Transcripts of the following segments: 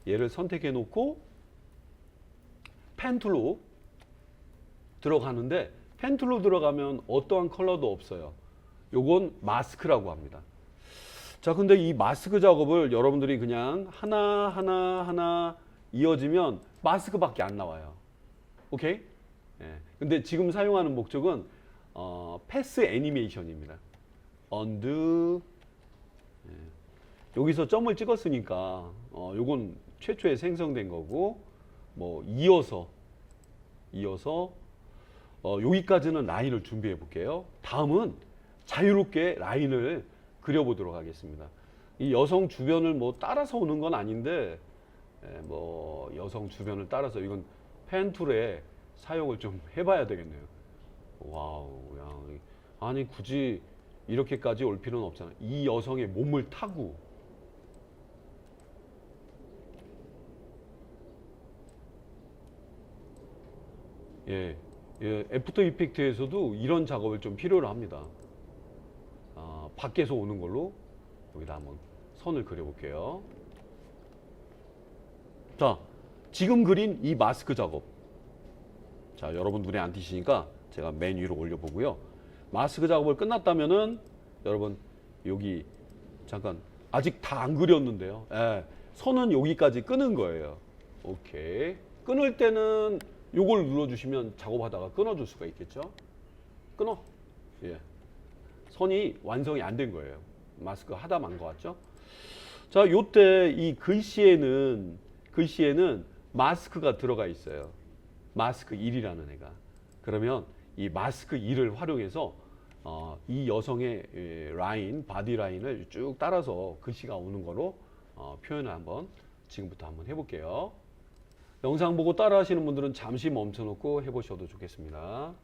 얘를 선택해 놓고 펜 툴로 들어가는데, 펜 툴로 들어가면 어떠한 컬러도 없어요. 요건 마스크라고 합니다. 자, 근데 이 마스크 작업을 여러분들이 그냥 하나 이어지면 마스크밖에 안 나와요. 오케이? 예. 근데 지금 사용하는 목적은 패스 애니메이션입니다. undo. 예. 여기서 점을 찍었으니까 요건 최초에 생성된 거고, 뭐 이어서 여기까지는 라인을 준비해 볼게요. 다음은 자유롭게 라인을 그려보도록 하겠습니다. 이 여성 주변을 뭐 따라서 오는 건 아닌데, 뭐 여성 주변을 따라서, 이건 펜 툴의 사용을 좀 해봐야 되겠네요. 와우, 야, 아니 굳이 이렇게까지 올 필요는 없잖아. 이 여성의 몸을 타고. 예, 애프터 이펙트에서도 이런 작업을 좀 필요로 합니다. 밖에서 오는 걸로 여기다 한번 선을 그려볼게요. 자, 지금 그린 이 마스크 작업. 자, 여러분 눈에 안 띄시니까 제가 맨 위로 올려보고요. 마스크 작업을 끝났다면은 여러분 여기 잠깐 아직 다 안 그렸는데요. 예, 선은 여기까지 끄는 거예요. 오케이. 끊을 때는 요걸 눌러주시면 작업하다가 끊어줄 수가 있겠죠. 끊어. 예. 선이 완성이 안 된 거예요. 마스크 하다 만 거 같죠? 자, 요때 이 글씨에는 마스크가 들어가 있어요. 마스크 1이라는 애가. 그러면 이 마스크 1을 활용해서 이 여성의 라인, 바디 라인을 쭉 따라서 글씨가 오는 거로 표현을 한번 지금부터 한번 해볼게요. 영상 보고 따라 하시는 분들은 잠시 멈춰놓고 해보셔도 좋겠습니다.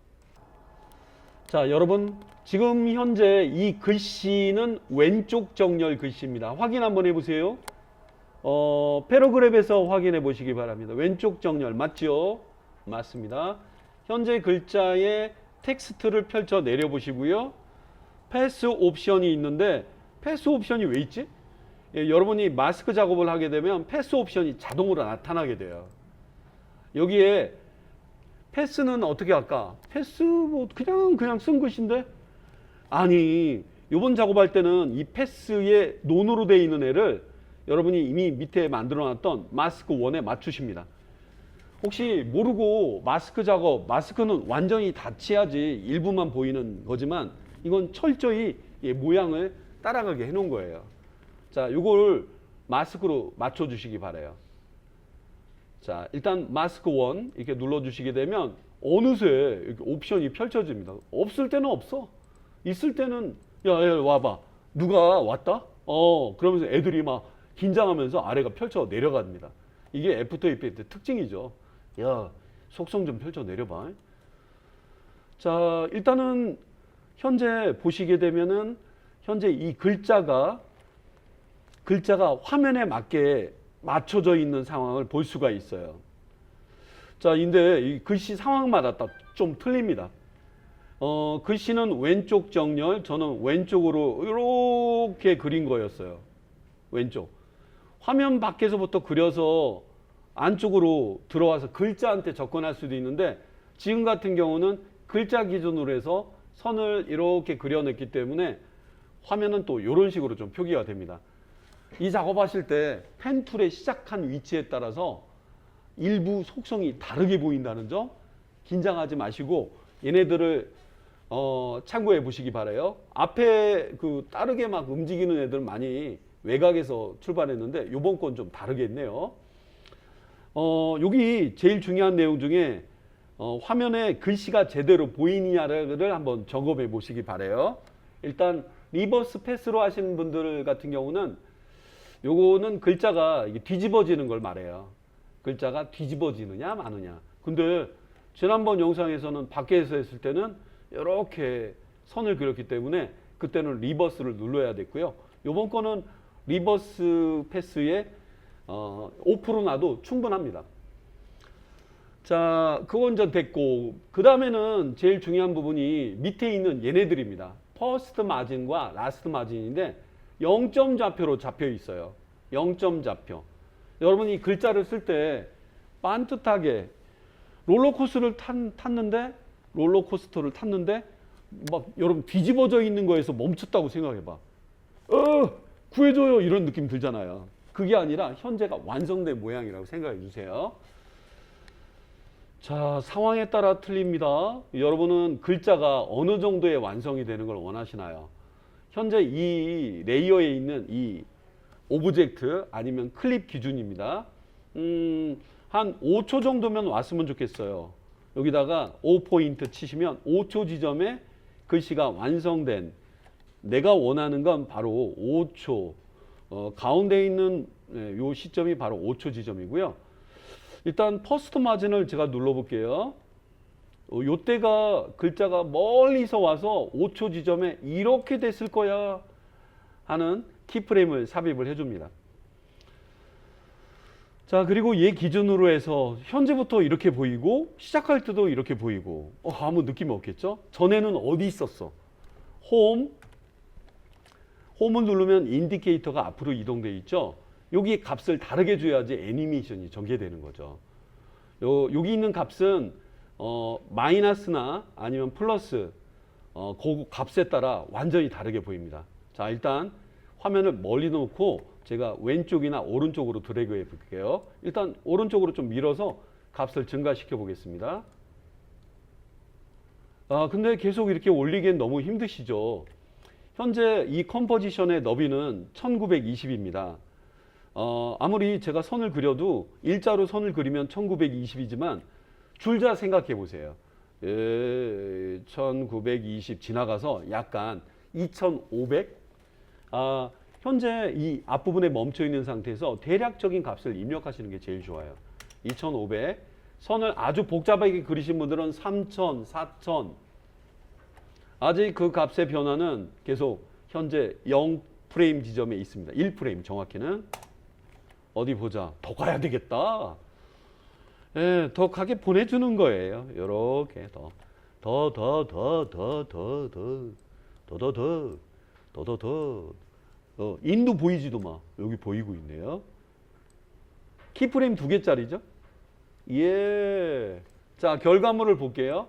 자, 여러분 지금 현재 이 글씨는 왼쪽 정렬 글씨입니다. 확인 한번 해보세요. 패러그랩에서 확인해 보시기 바랍니다. 왼쪽 정렬 맞죠? 맞습니다. 현재 글자의 텍스트를 펼쳐 내려 보시고요. 패스 옵션이 있는데, 패스 옵션이 왜 있지? 예, 여러분이 마스크 작업을 하게 되면 패스 옵션이 자동으로 나타나게 돼요. 여기에 패스는 어떻게 할까? 패스 뭐 그냥 쓴 글씨인데, 아니 이번 작업할 때는 이 패스에 논으로 되어 있는 애를 여러분이 이미 밑에 만들어 놨던 마스크 1에 맞추십니다. 혹시 모르고 마스크 작업, 마스크는 완전히 닫혀야지 일부만 보이는 거지만 이건 철저히 모양을 따라가게 해 놓은 거예요. 자, 요걸 마스크로 맞춰 주시기 바라요. 자, 일단 마스크 1 이렇게 눌러 주시게 되면 어느새 이렇게 옵션이 펼쳐집니다. 없을 때는 없어. 있을 때는 야 와봐, 누가 왔다? 그러면서 애들이 막 긴장하면서 아래가 펼쳐 내려갑니다. 이게 애프터 이펙트 특징이죠. 야, 속성 좀 펼쳐 내려봐. 자, 일단은 현재 보시게 되면은 현재 이 글자가 화면에 맞게 맞춰져 있는 상황을 볼 수가 있어요. 자, 근데 이 글씨 상황마다 좀 틀립니다. 글씨는 왼쪽 정렬, 저는 왼쪽으로 이렇게 그린 거였어요. 왼쪽. 화면 밖에서부터 그려서 안쪽으로 들어와서 글자한테 접근할 수도 있는데, 지금 같은 경우는 글자 기준으로 해서 선을 이렇게 그려냈기 때문에 화면은 또 이런 식으로 좀 표기가 됩니다. 이 작업하실 때 펜 툴의 시작한 위치에 따라서 일부 속성이 다르게 보인다는 점 긴장하지 마시고 얘네들을 참고해 보시기 바라요. 앞에 따르게 막 움직이는 애들 많이 외곽에서 출발했는데 요번 건 좀 다르게 했네요. 여기 제일 중요한 내용 중에 화면에 글씨가 제대로 보이느냐를 한번 점검해 보시기 바라요. 일단 리버스 패스로 하시는 분들 같은 경우는 요거는 글자가 이게 뒤집어지는 걸 말해요. 글자가 뒤집어지느냐 마느냐. 근데 지난번 영상에서는 밖에서 했을 때는 이렇게 선을 그렸기 때문에 그때는 리버스를 눌러야 됐고요. 요번 거는 리버스 패스에 5% 놔도 충분합니다. 자, 그건 전 됐고, 그 다음에는 제일 중요한 부분이 밑에 있는 얘네들입니다. 퍼스트 마진과 라스트 마진인데 0점 좌표로 잡혀 있어요. 0점 좌표. 여러분이 이 글자를 쓸 때 반듯하게 롤러코스터를 탔는데 막 여러분 뒤집어져 있는 거에서 멈췄다고 생각해봐. 구해줘요 이런 느낌 들잖아요. 그게 아니라 현재가 완성된 모양이라고 생각해 주세요. 자, 상황에 따라 틀립니다. 여러분은 글자가 어느 정도의 완성이 되는 걸 원하시나요? 현재 이 레이어에 있는 이 오브젝트 아니면 클립 기준입니다. 한 5초 정도면 왔으면 좋겠어요. 여기다가 5포인트 치시면 5초 지점에 글씨가 완성된, 내가 원하는 건 바로 5초, 가운데 있는 요 시점이 바로 5초 지점이고요. 일단 퍼스트 마진을 제가 눌러볼게요. 요때가 글자가 멀리서 와서 5초 지점에 이렇게 됐을 거야 하는 키프레임을 삽입을 해줍니다. 자, 그리고 얘 기준으로 해서 현재부터 이렇게 보이고 시작할 때도 이렇게 보이고 아무 느낌이 없겠죠? 전에는 어디 있었어? 홈을 누르면 인디케이터가 앞으로 이동돼 있죠? 여기 값을 다르게 줘야지 애니메이션이 전개되는 거죠. 여기 있는 값은 마이너스나 아니면 플러스 그 값에 따라 완전히 다르게 보입니다. 자, 일단 화면을 멀리 놓고 제가 왼쪽이나 오른쪽으로 드래그 해 볼게요. 일단 오른쪽으로 좀 밀어서 값을 증가시켜 보겠습니다. 근데 계속 이렇게 올리기엔 너무 힘드시죠? 현재 이 컴포지션의 너비는 1920입니다. 아무리 제가 선을 그려도 일자로 선을 그리면 1920이지만 줄자 생각해 보세요. 1920 지나가서 약간 2500? 현재 이 앞부분에 멈춰 있는 상태에서 대략적인 값을 입력하시는 게 제일 좋아요. 2500. 선을 아주 복잡하게 그리신 분들은 3000, 4000. 아직 그 값의 변화는 계속 현재 0프레임 지점에 있습니다. 1프레임 정확히는. 어디 보자. 더 가야 되겠다. 예, 더 가게 보내주는 거예요. 요렇게 더 인도 보이지도 마. 여기 보이고 있네요. 키프레임 2개짜리죠? 예. 자, 결과물을 볼게요.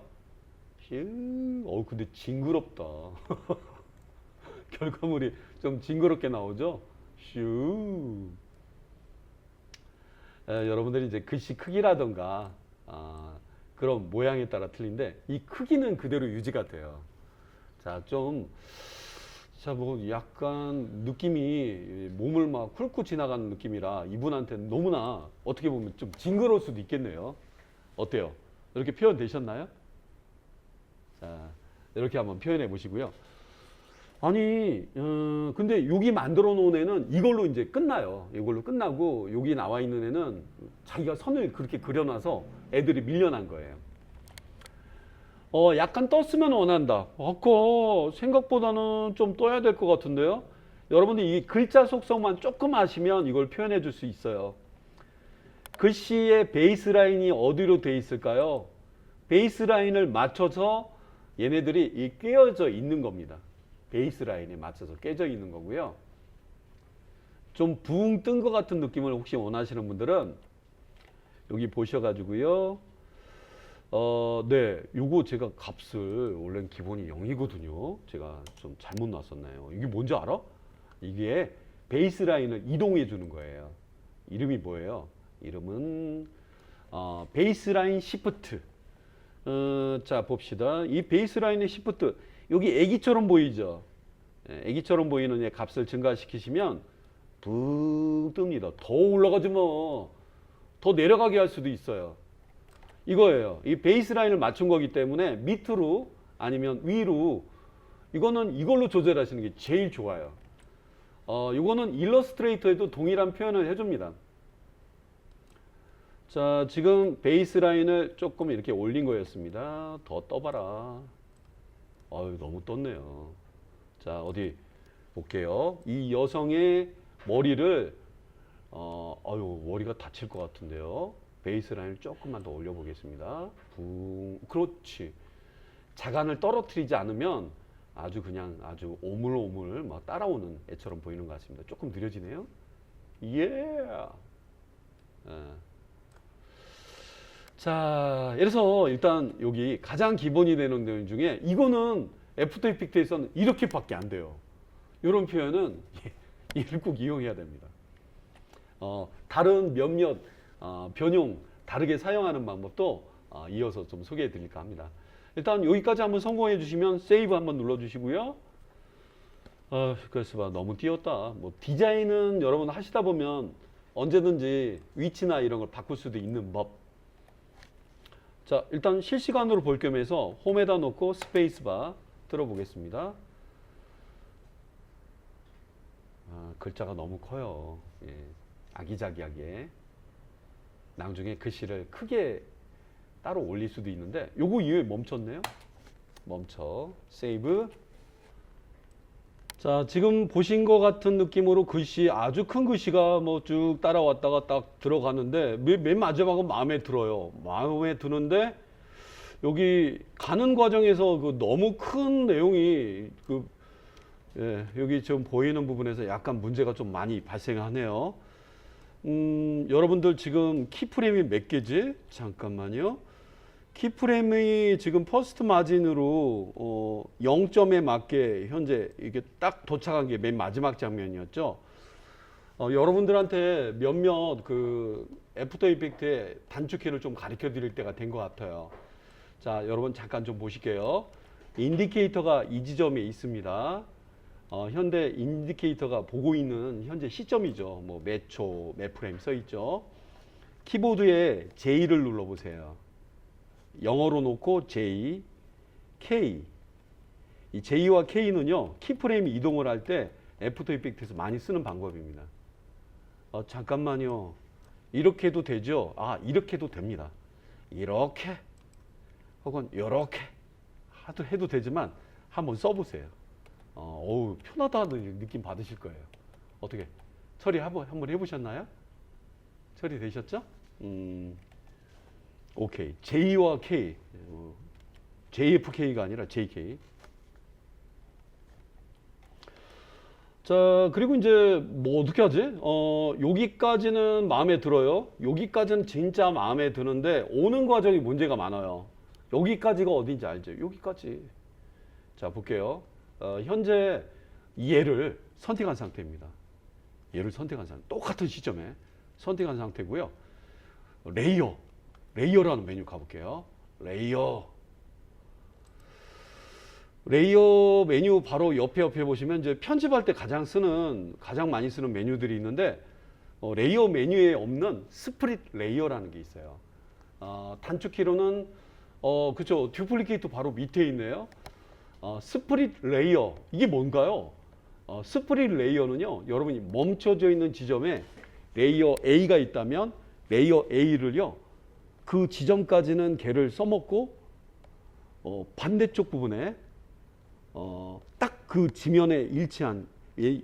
근데 징그럽다. 결과물이 좀 징그럽게 나오죠? 여러분들이 이제 글씨 크기라던가 그런 모양에 따라 틀린데 이 크기는 그대로 유지가 돼요. 자, 뭐 약간 느낌이 몸을 막 훑고 지나가는 느낌이라 이분한테는 너무나 어떻게 보면 좀 징그러울 수도 있겠네요. 어때요? 이렇게 표현 되셨나요? 자, 이렇게 한번 표현해 보시고요. 아니, 근데 여기 만들어 놓은 애는 이걸로 이제 끝나요. 이걸로 끝나고 여기 나와 있는 애는 자기가 선을 그렇게 그려놔서 애들이 밀려난 거예요. 약간 떴으면 원한다. 아까 생각보다는 좀 떠야 될 것 같은데요. 여러분들 이 글자 속성만 조금 아시면 이걸 표현해 줄 수 있어요. 글씨의 베이스라인이 어디로 돼 있을까요? 베이스라인을 맞춰서 얘네들이 꿰어져 있는 겁니다. 베이스라인에 맞춰서 깨져 있는 거고요. 좀 붕 뜬 것 같은 느낌을 혹시 원하시는 분들은 여기 보셔가지고요. 네, 요거 제가 값을 원래는 기본이 0이거든요. 제가 좀 잘못 놨었나요? 이게 뭔지 알아? 이게 베이스라인을 이동해 주는 거예요. 이름이 뭐예요? 이름은 베이스라인 시프트. 자, 봅시다. 이 베이스라인의 시프트, 여기 애기처럼 보이죠? 애기처럼 보이는 애 값을 증가시키시면 붕 뜹니다. 더 올라가지 뭐. 더 내려가게 할 수도 있어요. 이거예요. 이 베이스라인을 맞춘 거기 때문에 밑으로 아니면 위로 이거는 이걸로 조절하시는 게 제일 좋아요. 이거는 일러스트레이터에도 동일한 표현을 해줍니다. 자, 지금 베이스라인을 조금 이렇게 올린 거였습니다. 더 떠봐라. 너무 떴네요. 자, 어디 볼게요. 이 여성의 머리를 머리가 다칠 것 같은데요. 베이스라인을 조금만 더 올려보겠습니다. 그렇지. 자간을 떨어뜨리지 않으면 아주 오물오물 막 따라오는 애처럼 보이는 것 같습니다. 조금 느려지네요. 예. 자, 그래서 일단 여기 가장 기본이 되는 내용 중에 이거는 애프터 이펙트에서는 이렇게밖에 안 돼요. 이런 표현은 얘를 꼭 이용해야 됩니다. 다른 몇몇 변형 다르게 사용하는 방법도 이어서 좀 소개해 드릴까 합니다. 일단 여기까지 한번 성공해 주시면 세이브 한번 눌러 주시고요. 그래서 너무 띄웠다. 뭐 디자인은 여러분 하시다 보면 언제든지 위치나 이런 걸 바꿀 수도 있는 법. 자, 일단 실시간으로 볼 겸해서 홈에다 놓고 스페이스바 들어보겠습니다. 글자가 너무 커요. 예, 아기자기하게. 나중에 글씨를 크게 따로 올릴 수도 있는데 요거 이후에 멈췄네요. 멈춰. 세이브. 자, 지금 보신 것 같은 느낌으로 글씨, 아주 큰 글씨가 뭐 쭉 따라왔다가 딱 들어가는데 맨 마지막은 마음에 들어요. 마음에 드는데 여기 가는 과정에서 그 너무 큰 내용이 여기 좀 보이는 부분에서 약간 문제가 좀 많이 발생하네요. 여러분들 지금 키프레임이 몇 개지? 잠깐만요. 키프레임이 지금 퍼스트 마진으로 0점에 맞게 현재 이게 딱 도착한 게 맨 마지막 장면이었죠. 여러분들한테 몇몇 그 애프터 이펙트의 단축키를 좀 가르쳐 드릴 때가 된 것 같아요. 자, 여러분 잠깐 좀 보실게요. 인디케이터가 이 지점에 있습니다. 현재 인디케이터가 보고 있는 현재 시점이죠. 뭐 몇 초, 몇 프레임 써 있죠. 키보드에 J를 눌러 보세요. 영어로 놓고 J, K. 이 J와 K는요, 키프레임이 이동을 할 때 애프터 이펙트에서 많이 쓰는 방법입니다. 잠깐만요. 이렇게 해도 되죠? 이렇게 해도 됩니다. 이렇게 혹은 이렇게 해도 되지만 한번 써보세요. 어우, 편하다는 느낌 받으실 거예요. 어떻게 처리 한번 해보셨나요? 처리되셨죠? 오케이. J와 K, JFK가 아니라 JK. 자, 그리고 이제 뭐 어떻게 하지? 여기까지는 마음에 들어요. 여기까지는 진짜 마음에 드는데 오는 과정이 문제가 많아요. 여기까지가 어딘지 알죠? 여기까지. 자, 볼게요. 현재 얘를 선택한 상태입니다. 얘를 선택한 상태. 똑같은 시점에 선택한 상태고요. 레이어라는 메뉴 가볼게요. 레이어 메뉴 바로 옆에 보시면 이제 편집할 때 가장 많이 쓰는 메뉴들이 있는데 레이어 메뉴에 없는 스프릿 레이어라는 게 있어요. 단축키로는 그쵸, 듀플리케이트 바로 밑에 있네요. 스프릿 레이어, 이게 뭔가요? 스프릿 레이어는요, 여러분이 멈춰져 있는 지점에 레이어 A가 있다면 레이어 A를요, 그 지점까지는 걔를 써먹고 반대쪽 부분에 딱 그 지면에 일치한, 예를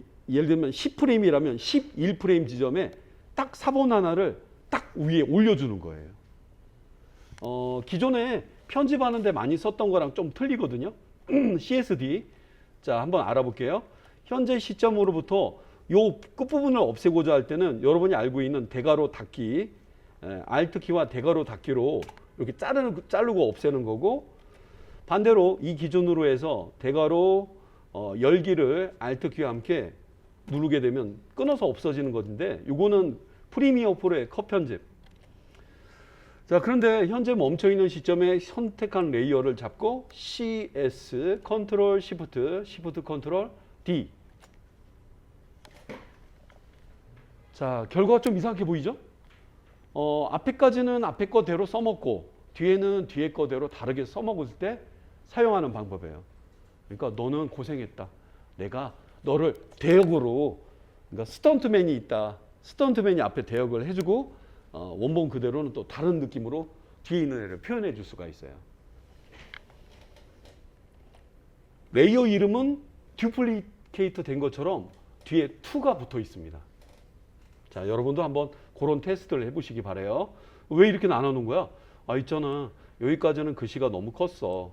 들면 10프레임이라면 11프레임 지점에 딱 사본 하나를 딱 위에 올려주는 거예요. 기존에 편집하는데 많이 썼던 거랑 좀 틀리거든요. CSD. 자, 한번 알아볼게요. 현재 시점으로부터 요 끝부분을 없애고자 할 때는 여러분이 알고 있는 대괄호 닫기, Alt키와 대괄호 닫기로 이렇게 자르고 없애는 거고, 반대로 이 기준으로 해서 대괄호 열기를 Alt키와 함께 누르게 되면 끊어서 없어지는 것인데, 이거는 프리미어 프로의 컷 편집. 자, 그런데 현재 멈춰있는 시점에 선택한 레이어를 잡고 CS, 컨트롤 시프트 컨트롤 D. 자, 결과가 좀 이상하게 보이죠? 앞에까지는 앞에 거대로 써먹고 뒤에는 뒤에 거대로 다르게 써먹을 때 사용하는 방법이에요. 그러니까 너는 고생했다. 내가 너를 대역으로, 그러니까 스턴트맨이 있다. 스턴트맨이 앞에 대역을 해주고 원본 그대로는 또 다른 느낌으로 뒤에 있는 애를 표현해 줄 수가 있어요. 레이어 이름은 듀플리케이트 된 것처럼 뒤에 2가 붙어 있습니다. 자, 여러분도 한번 그런 테스트를 해보시기 바래요. 왜 이렇게 나눠놓은 거야? 있잖아. 여기까지는 글씨가 너무 컸어.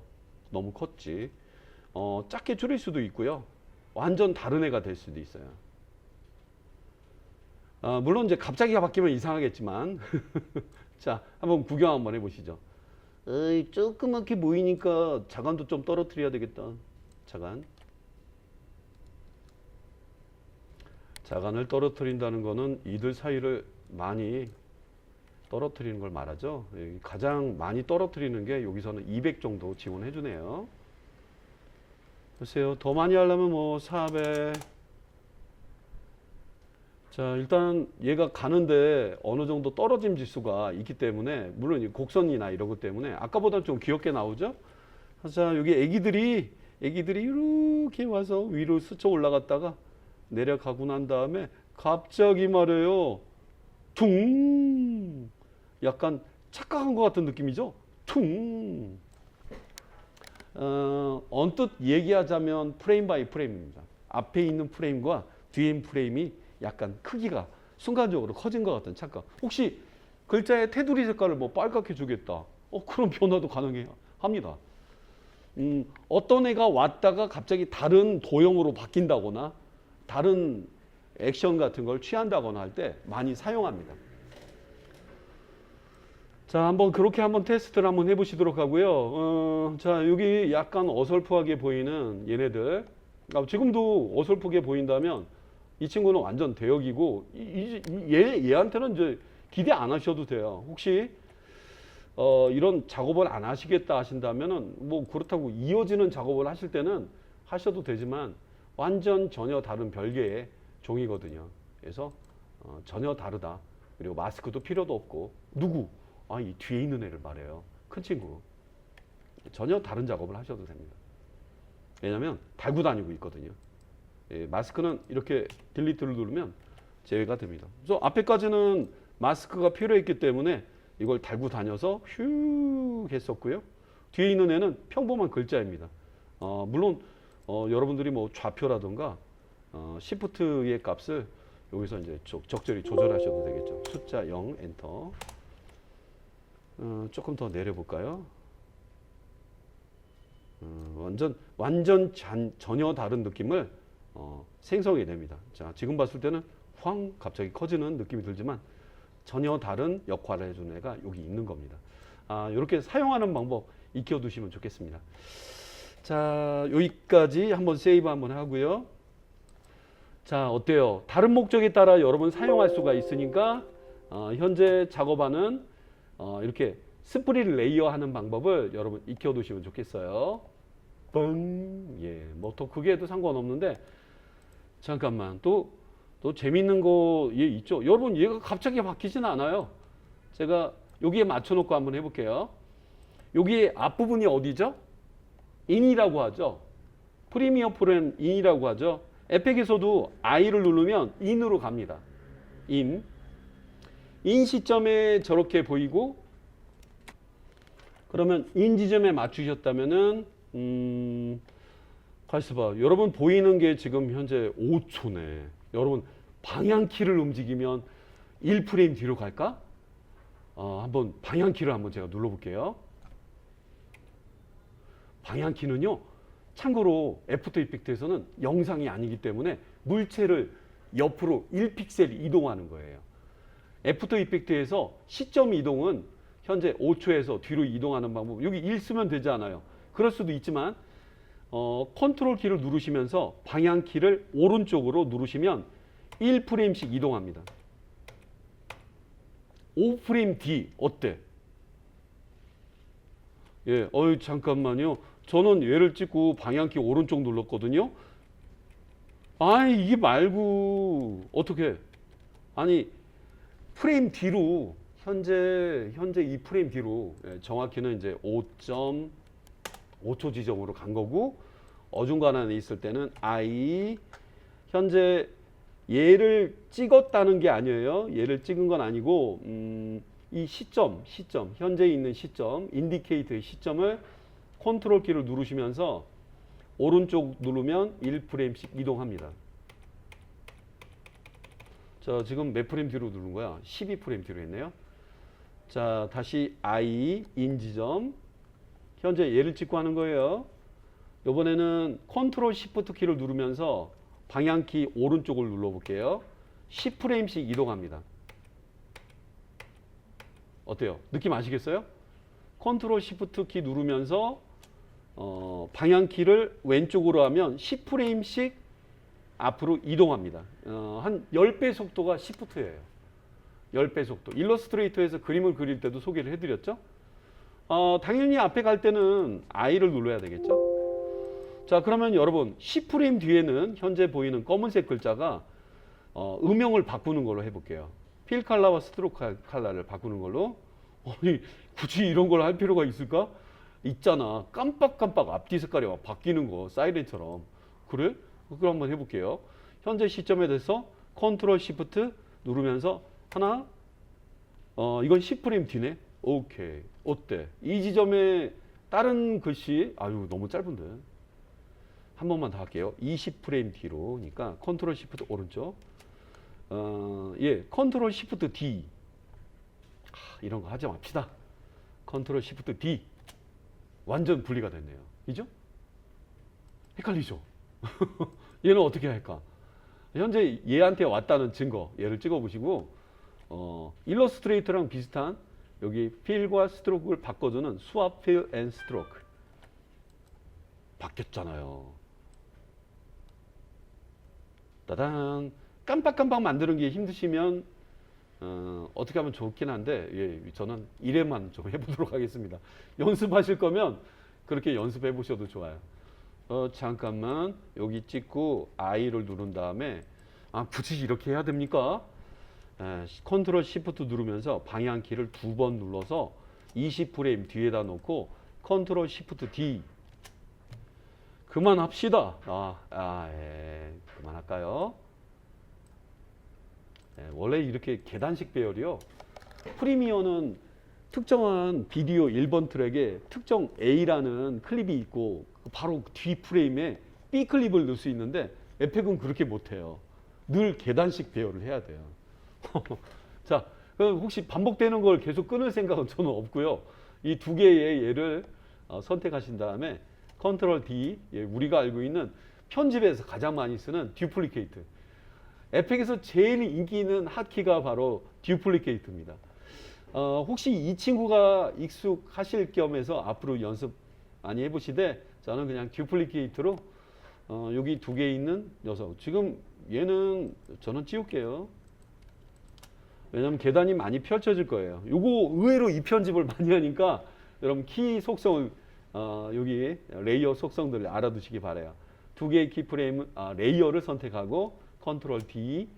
너무 컸지. 작게 줄일 수도 있고요. 완전 다른 애가 될 수도 있어요. 물론 이제 갑자기 바뀌면 이상하겠지만 자, 한번 구경 한번 해보시죠. 에이, 조그맣게 보이니까 자간도 좀 떨어뜨려야 되겠다. 자간. 자간을 떨어뜨린다는 거는 이들 사이를 많이 떨어뜨리는 걸 말하죠. 가장 많이 떨어뜨리는 게 여기서는 200 정도 지원해 주네요. 글쎄요, 더 많이 하려면 뭐 400. 자, 일단 얘가 가는데 어느 정도 떨어짐 지수가 있기 때문에, 물론 이 곡선이나 이런 것 때문에 아까보다 좀 귀엽게 나오죠. 자, 여기 애기들이 이렇게 와서 위로 스쳐 올라갔다가 내려가고 난 다음에 갑자기 말이에요, 퉁, 약간 착각한 것 같은 느낌이죠. 퉁. 언뜻 얘기하자면 프레임 바이 프레임입니다. 앞에 있는 프레임과 뒤에 있는 프레임이 약간 크기가 순간적으로 커진 것 같은 착각. 혹시 글자의 테두리 색깔을 뭐 빨갛게 주겠다, 그런 변화도 가능합니다. 어떤 애가 왔다가 갑자기 다른 도형으로 바뀐다거나 다른 액션 같은 걸 취한다거나 할 때 많이 사용합니다. 자, 그렇게 한번 테스트를 한번 해보시도록 하고요. 자, 여기 약간 어설프하게 보이는 얘네들, 지금도 어설프게 보인다면 이 친구는 완전 대역이고, 얘한테는 이제 기대 안 하셔도 돼요. 혹시 이런 작업을 안 하시겠다 하신다면은 뭐 그렇다고 이어지는 작업을 하실 때는 하셔도 되지만 완전 전혀 다른 별개의 종이거든요. 그래서 전혀 다르다. 그리고 마스크도 필요도 없고, 이 뒤에 있는 애를 말해요. 큰 친구. 전혀 다른 작업을 하셔도 됩니다. 왜냐하면 달고 다니고 있거든요. 마스크는 이렇게 딜리트를 누르면 제외가 됩니다. 그래서 앞에까지는 마스크가 필요했기 때문에 이걸 달고 다녀서 휴 했었고요. 뒤에 있는 애는 평범한 글자입니다. 물론 여러분들이 뭐 좌표라든가 시프트의 값을 여기서 이제 적절히 조절하셔도 되겠죠. 숫자 0 엔터. 조금 더 내려볼까요? 완전 전혀 다른 느낌을 생성해 냅니다. 자, 지금 봤을 때는 갑자기 커지는 느낌이 들지만 전혀 다른 역할을 해주는 애가 여기 있는 겁니다. 이렇게 사용하는 방법 익혀두시면 좋겠습니다. 자, 여기까지 한번 세이브 한번 하고요. 자, 어때요? 다른 목적에 따라 여러분 사용할 수가 있으니까 현재 작업하는 이렇게 스프릿 레이어 하는 방법을 여러분 익혀두시면 좋겠어요. 예, 뭐 더 크게 해도 상관없는데, 잠깐만, 또 재밌는 거 얘 있죠? 여러분, 얘가 갑자기 바뀌진 않아요. 제가 여기에 맞춰놓고 한번 해볼게요. 여기 앞부분이 어디죠? 인이라고 하죠. 프리미어 프로는 인이라고 하죠. 에펙에서도 I를 누르면 인으로 갑니다. 인 시점에 저렇게 보이고, 그러면 인 지점에 맞추셨다면은 가만있어 봐. 여러분 보이는 게 지금 현재 5초네. 여러분 방향키를 움직이면 1프레임 뒤로 갈까? 한번 방향키를 한번 제가 눌러볼게요. 방향키는요, 참고로 애프터 이펙트에서는 영상이 아니기 때문에 물체를 옆으로 1픽셀 이동하는 거예요. 애프터 이펙트에서 시점 이동은 현재 5초에서 뒤로 이동하는 방법, 여기 1 쓰면 되지 않아요. 그럴 수도 있지만 컨트롤 키를 누르시면서 방향 키를 오른쪽으로 누르시면 1프레임씩 이동합니다. 5프레임 뒤 어때? 예, 잠깐만요. 저는 얘를 찍고 방향키 오른쪽 눌렀거든요. 이게 말고 어떻게? 아니, 프레임 뒤로 현재 이 프레임 뒤로, 정확히는 이제 5.5초 지점으로 간 거고, 어중간한에 있을 때는 I, 현재 얘를 찍었다는 게 아니에요. 얘를 찍은 건 아니고 이 시점 현재 있는 시점, 인디케이터의 시점을 컨트롤 키를 누르시면서 오른쪽 누르면 1프레임씩 이동합니다. 자, 지금 몇 프레임 뒤로 누른 거야? 12프레임 뒤로 했네요. 자, 다시 I, 인 지점, 현재 얘를 찍고 하는 거예요. 이번에는 컨트롤 시프트 키를 누르면서 방향키 오른쪽을 눌러볼게요. 10프레임씩 이동합니다. 어때요? 느낌 아시겠어요? 컨트롤 시프트 키 누르면서 방향키를 왼쪽으로 하면 10프레임씩 앞으로 이동합니다. 한 10배 속도가 시프트예요. 10배 속도. 일러스트레이터에서 그림을 그릴 때도 소개를 해드렸죠. 당연히 앞에 갈 때는 I를 눌러야 되겠죠. 자, 그러면 여러분 10프레임 뒤에는 현재 보이는 검은색 글자가 음영을 바꾸는 걸로 해볼게요. 필 컬러와 스트로크 컬러를 바꾸는 걸로. 아니, 굳이 이런 걸 할 필요가 있을까? 있잖아. 깜빡깜빡 앞뒤 색깔이 막 바뀌는 거, 사이렌처럼. 그래? 그걸 한번 해볼게요. 현재 시점에 대해서 컨트롤 시프트 누르면서 하나, 이건 10프레임 뒤네. 오케이. 어때? 이 지점에 다른 글씨, 아유, 너무 짧은데. 한 번만 더 할게요. 20프레임 뒤로니까 컨트롤 시프트 오른쪽. 예, 컨트롤 시프트 D. 이런 거 하지 맙시다. 컨트롤 시프트 D. 완전 분리가 됐네요. 이죠? 헷갈리죠? 얘는 어떻게 할까? 현재 얘한테 왔다는 증거, 얘를 찍어 보시고, 일러스트레이터랑 비슷한 여기 필과 스트로크를 바꿔주는 스왑 필 앤 스트로크. 바뀌었잖아요. 따단. 깜빡깜빡 만드는 게 힘드시면 어떻게 하면 좋긴 한데, 예, 저는 이래만 좀 해보도록 하겠습니다. 연습하실 거면 그렇게 연습해 보셔도 좋아요. 잠깐만 여기 찍고 I를 누른 다음에 굳이 이렇게 해야 됩니까? 컨트롤 시프트 누르면서 방향키를 2번 눌러서 20프레임 뒤에다 놓고 컨트롤 시프트 D. 그만합시다. 그만할까요? 원래 이렇게 계단식 배열이요. 프리미어는 특정한 비디오 1번 트랙에 특정 A라는 클립이 있고 바로 뒤 프레임에 B 클립을 넣을 수 있는데 에펙은 그렇게 못해요. 늘 계단식 배열을 해야 돼요. 자, 혹시 반복되는 걸 계속 끊을 생각은 저는 없고요. 이 두 개의 예를 선택하신 다음에 컨트롤 D, 예, 우리가 알고 있는 편집에서 가장 많이 쓰는 듀플리케이트. 에펙에서 제일 인기 있는 핫키가 바로 듀플리케이트입니다. 혹시 이 친구가 익숙하실 겸해서 앞으로 연습 많이 해보시되 저는 그냥 듀플리케이트로 여기 두 개 있는 녀석. 지금 얘는 저는 지울게요. 왜냐면 계단이 많이 펼쳐질 거예요. 요거 의외로 이 편집을 많이 하니까 여러분 키 속성을 여기 레이어 속성들을 알아두시기 바라요. 두 개의 키프레임 레이어를 선택하고 컨트롤 D.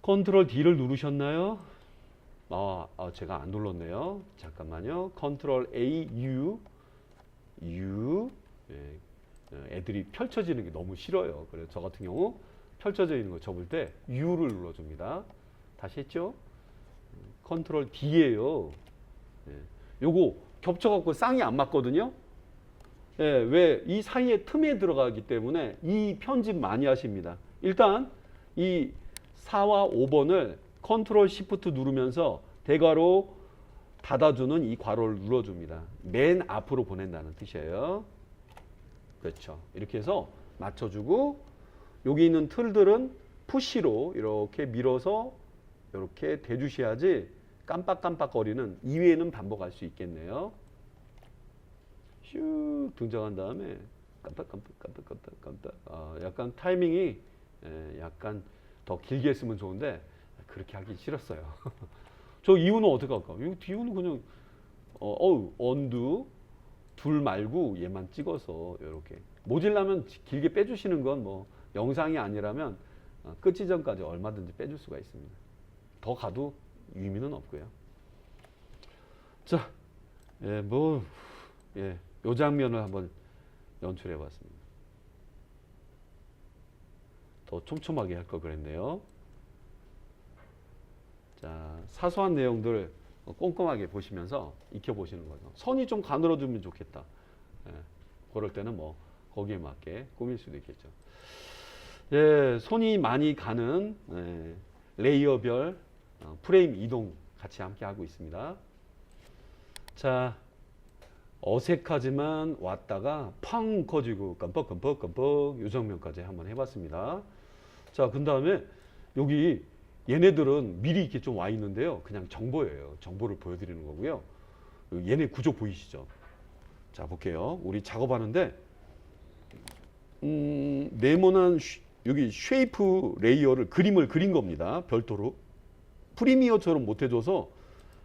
컨트롤 D를 누르셨나요? 제가 안 눌렀네요. 잠깐만요. 컨트롤 A, U. 예, 애들이 펼쳐지는 게 너무 싫어요. 그래서 저 같은 경우 펼쳐져 있는 거 접을 때 U를 눌러줍니다. 다시 했죠? 컨트롤 D예요. 예, 요거 겹쳐갖고 쌍이 안 맞거든요. 예, 왜? 이 사이에 틈에 들어가기 때문에 이 편집 많이 하십니다. 일단 이 4와 5번을 컨트롤 시프트 누르면서 대괄호 닫아주는 이 괄호를 눌러줍니다. 맨 앞으로 보낸다는 뜻이에요. 그렇죠. 이렇게 해서 맞춰주고 여기 있는 틀들은 푸시로 이렇게 밀어서 이렇게 대주셔야지 깜빡깜빡거리는 이외에는 반복할 수 있겠네요. 슉 등장한 다음에 깜빡깜빡 약간 타이밍이 약간 더 길게 했으면 좋은데 그렇게 하기 싫었어요. 저 이유는 어떻게 할까? 이 뒤우는 그냥 언두 둘 말고 얘만 찍어서 이렇게 모질라면 길게 빼주시는 건 뭐 영상이 아니라면 끝 지점까지 얼마든지 빼줄 수가 있습니다. 더 가도 의미는 없고요. 자, 요 장면을 한번 연출해 봤습니다. 더 촘촘하게 할 걸 그랬네요. 자, 사소한 내용들 꼼꼼하게 보시면서 익혀보시는 거죠. 선이 좀 가늘어지면 좋겠다. 그럴 때는 뭐 거기에 맞게 꾸밀 수도 있겠죠. 예, 손이 많이 가는 레이어별 프레임 이동 같이 함께 하고 있습니다. 자, 어색하지만 왔다가 팡 커지고 깜빡깜빡깜빡 요 장면까지 한번 해봤습니다. 자, 그 다음에 여기 얘네들은 미리 이렇게 좀 와 있는데요. 그냥 정보예요. 정보를 보여드리는 거고요. 얘네 구조 보이시죠? 자, 볼게요. 우리 작업하는데 네모난 여기 쉐이프 레이어를 그림을 그린 겁니다. 별도로. 프리미어처럼 못 해줘서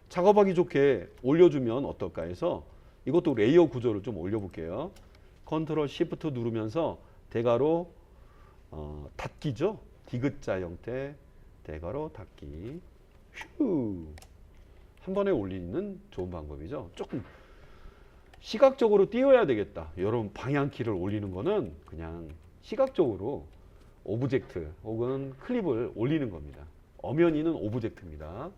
작업하기 좋게 올려주면 어떨까 해서 이것도 레이어 구조를 좀 올려볼게요. 컨트롤 시프트 누르면서 대괄호 닫기죠. 디귿자 형태 대괄호 닫기. 휴. 한 번에 올리는 좋은 방법이죠. 조금 시각적으로 띄워야 되겠다. 여러분 방향키를 올리는 거는 그냥 시각적으로 오브젝트 혹은 클립을 올리는 겁니다. 엄연히는 오브젝트입니다.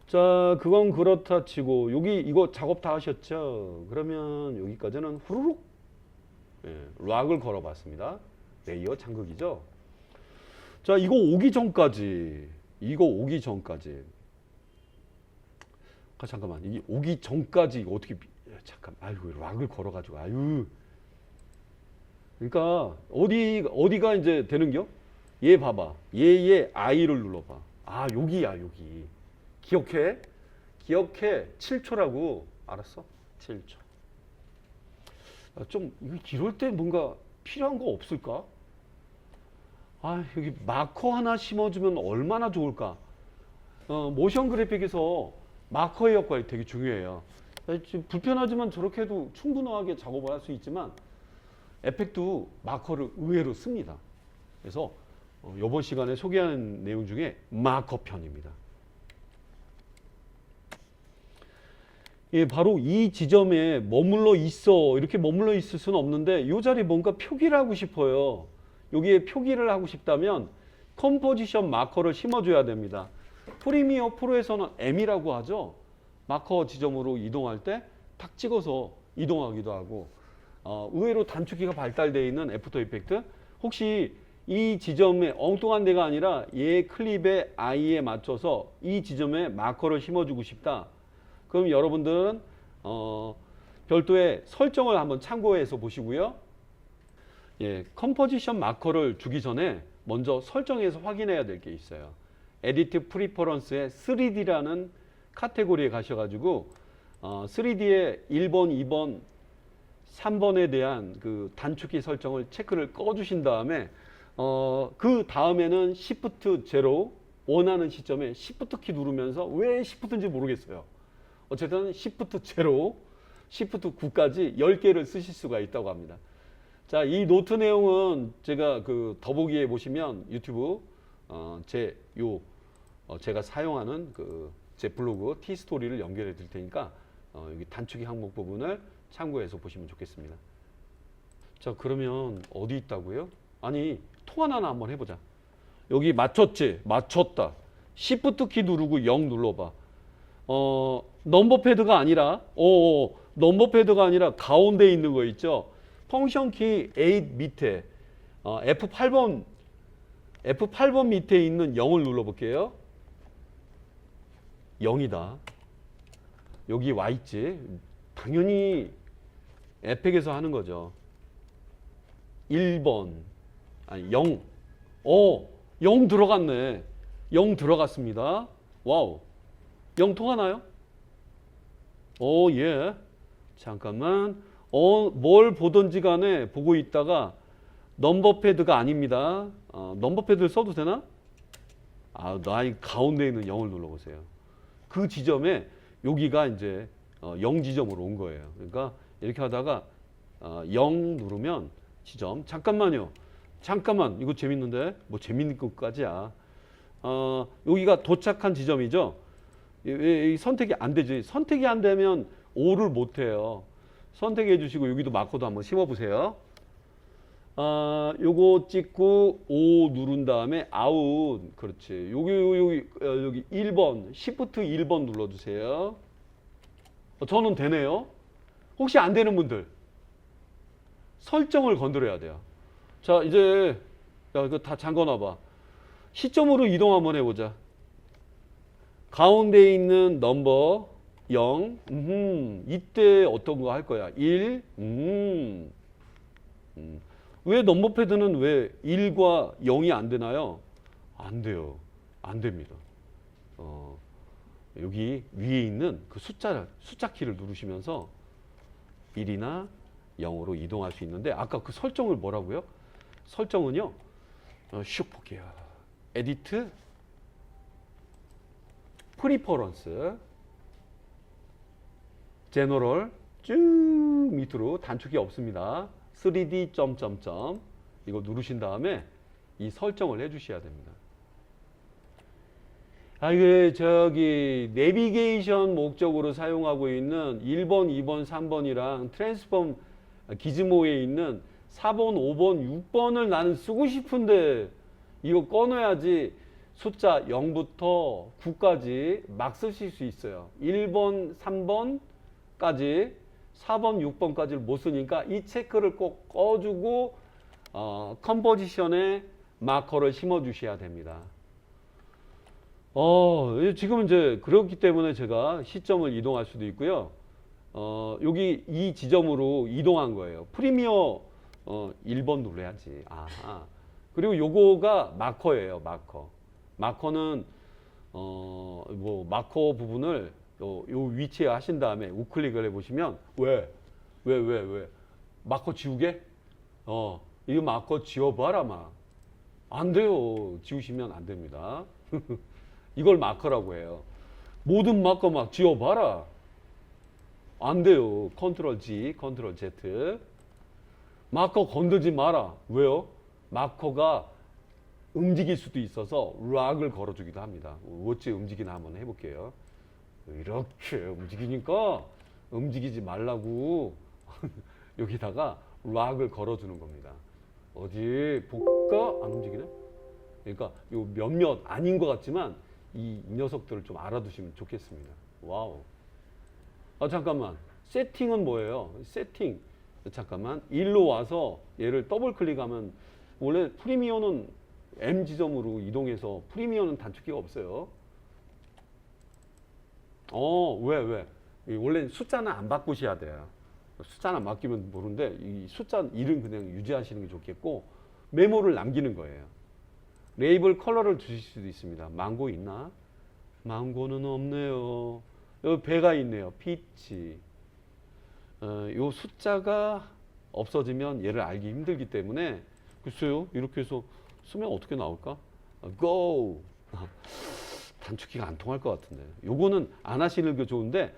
자, 그건 그렇다 치고 여기 이거 작업 다 하셨죠? 그러면 여기까지는 후루룩 락을 걸어봤습니다. 레이어 장극이죠. 자, 이거 오기 전까지 잠깐만, 이 오기 전까지 이거 어떻게 잠깐, 아이고 락을 걸어가지고 아유. 그러니까 어디가 이제 되는겨? 얘 봐봐. 얘의 I를 눌러봐. 아, 여기야 여기. 기억해? 7초라고. 알았어? 7초. 좀 이럴 때 뭔가 필요한 거 없을까? 아, 여기 마커 하나 심어주면 얼마나 좋을까? 모션 그래픽에서 마커의 역할이 되게 중요해요. 불편하지만 저렇게 해도 충분하게 작업을 할 수 있지만 에펙도 마커를 의외로 씁니다. 그래서 이번 시간에 소개하는 내용 중에 마커 편입니다. 예, 바로 이 지점에 머물러 있어. 이렇게 머물러 있을 수는 없는데 이 자리에 뭔가 표기를 하고 싶어요. 여기에 표기를 하고 싶다면 컴포지션 마커를 심어줘야 됩니다. 프리미어 프로에서는 M이라고 하죠. 마커 지점으로 이동할 때 탁 찍어서 이동하기도 하고 의외로 단축키가 발달되어 있는 애프터 이펙트 혹시 이 지점에 엉뚱한 데가 아니라 얘 클립의 I에 맞춰서 이 지점에 마커를 심어주고 싶다. 그럼 여러분들은 별도의 설정을 한번 참고해서 보시고요. 예, 컴포지션 마커를 주기 전에 먼저 설정해서 확인해야 될 게 있어요. 에디트 프리퍼런스의 3D라는 카테고리에 가셔가지고 3D의 1번, 2번, 3번에 대한 그 단축키 설정을 체크를 꺼주신 다음에 그 다음에는 Shift 0 원하는 시점에 Shift 키 누르면서 왜 Shift인지 모르겠어요. 어쨌든 Shift 0, Shift 9까지 10개를 쓰실 수가 있다고 합니다. 자, 이 노트 내용은 제가 그 더보기에 보시면 유튜브 제가 사용하는 제 블로그 티스토리를 연결해 드릴 테니까 여기 단축키 항목 부분을 참고해서 보시면 좋겠습니다. 자, 그러면 어디 있다고요? 아니, 통화 하나 한번 해보자. 여기 맞췄지? 맞췄다. Shift 키 누르고 0 눌러봐. 넘버 패드가 아니라 넘버 패드가 아니라 가운데 있는 거 있죠? 펑션 키 8 밑에 F8번 밑에 있는 0을 눌러볼게요. 0이다. 여기 와 있지. 당연히 에펙에서 하는 거죠. 1번 아니 0. 0 들어갔네. 0 들어갔습니다. 와우. 0 통하나요? 예. 잠깐만. 뭘 보든지 간에 보고 있다가 넘버 패드가 아닙니다. 넘버 패드를 써도 되나? 나 가운데 있는 0을 눌러보세요. 그 지점에 여기가 이제 0 지점으로 온 거예요. 그러니까 이렇게 하다가 0 누르면 지점. 잠깐만요. 잠깐만. 이거 재밌는데? 뭐 재밌는 것까지야. 여기가 도착한 지점이죠. 선택이 안 되지. 선택이 안 되면 5를 못 해요. 선택해 주시고 여기도 마커도 한번 심어 보세요. 요거 찍고 5 누른 다음에 아웃. 그렇지. 여기 1번, Shift 1번 눌러 주세요. 저는 되네요. 혹시 안 되는 분들 설정을 건드려야 돼요. 자, 이제 이거 다 잠궈 놔봐. 시점으로 이동 한번 해보자. 가운데 있는 넘버 0. 이때 어떤 거 할 거야? 1. 왜 넘버 패드는 왜 1과 0이 안 되나요? 안 돼요. 안 됩니다. 여기 위에 있는 그 숫자 키를 누르시면서 1이나 0으로 이동할 수 있는데 아까 그 설정을 뭐라고요? 설정은요. 슉 볼게요. 에디트 프리퍼런스 제너럴 쭉 밑으로 단축이 없습니다. 3D 점점점 이거 누르신 다음에 이 설정을 해 주셔야 됩니다. 이게 저기 내비게이션 목적으로 사용하고 있는 1번, 2번, 3번이랑 트랜스폼 기즈모에 있는 4번, 5번, 6번을 나는 쓰고 싶은데 이거 꺼놔야지 숫자 0부터 9까지 막 쓰실 수 있어요. 1번, 3번까지 4번, 6번까지를 못 쓰니까 이 체크를 꼭 꺼주고 컴포지션에 마커를 심어 주셔야 됩니다. 지금 이제 그렇기 때문에 제가 시점을 이동할 수도 있고요. 여기 이 지점으로 이동한 거예요. 프리미어 1번 눌러야지. 그리고 요거가 마커예요. 마커는 뭐 마커 부분을 요 위치에 하신 다음에 우클릭을 해보시면 왜 마커 지우게? 이거 마커 지워봐라 막. 안 돼요. 지우시면 안 됩니다. 이걸 마커라고 해요. 모든 마커 막 지워봐라. 안 돼요. 컨트롤 G, 컨트롤 Z. 마커 건들지 마라. 왜요? 마커가 움직일 수도 있어서 락을 걸어주기도 합니다. 어찌 움직이나 한번 해볼게요. 이렇게 움직이니까 움직이지 말라고 여기다가 락을 걸어주는 겁니다. 어디 볼까? 안 움직이네? 그러니까 요 몇몇 아닌 것 같지만 이 녀석들을 좀 알아두시면 좋겠습니다. 와우. 잠깐만. 세팅은 뭐예요? 세팅. 잠깐만. 1로 와서 얘를 더블 클릭하면 원래 프리미어는 M 지점으로 이동해서 프리미어는 단축키가 없어요. 왜? 원래 숫자는 안 바꾸셔야 돼요. 숫자는 안 바뀌면 모르는데 이 숫자 1은 그냥 유지하시는 게 좋겠고 메모를 남기는 거예요. 레이블 컬러를 주실 수도 있습니다. 망고 있나? 망고는 없네요. 여기 배가 있네요. 피치. 요 숫자가 없어지면 얘를 알기 힘들기 때문에 글쎄요. 이렇게 해서 쓰면 어떻게 나올까? go. 단축키가 안 통할 것 같은데. 요거는 안 하시는 게 좋은데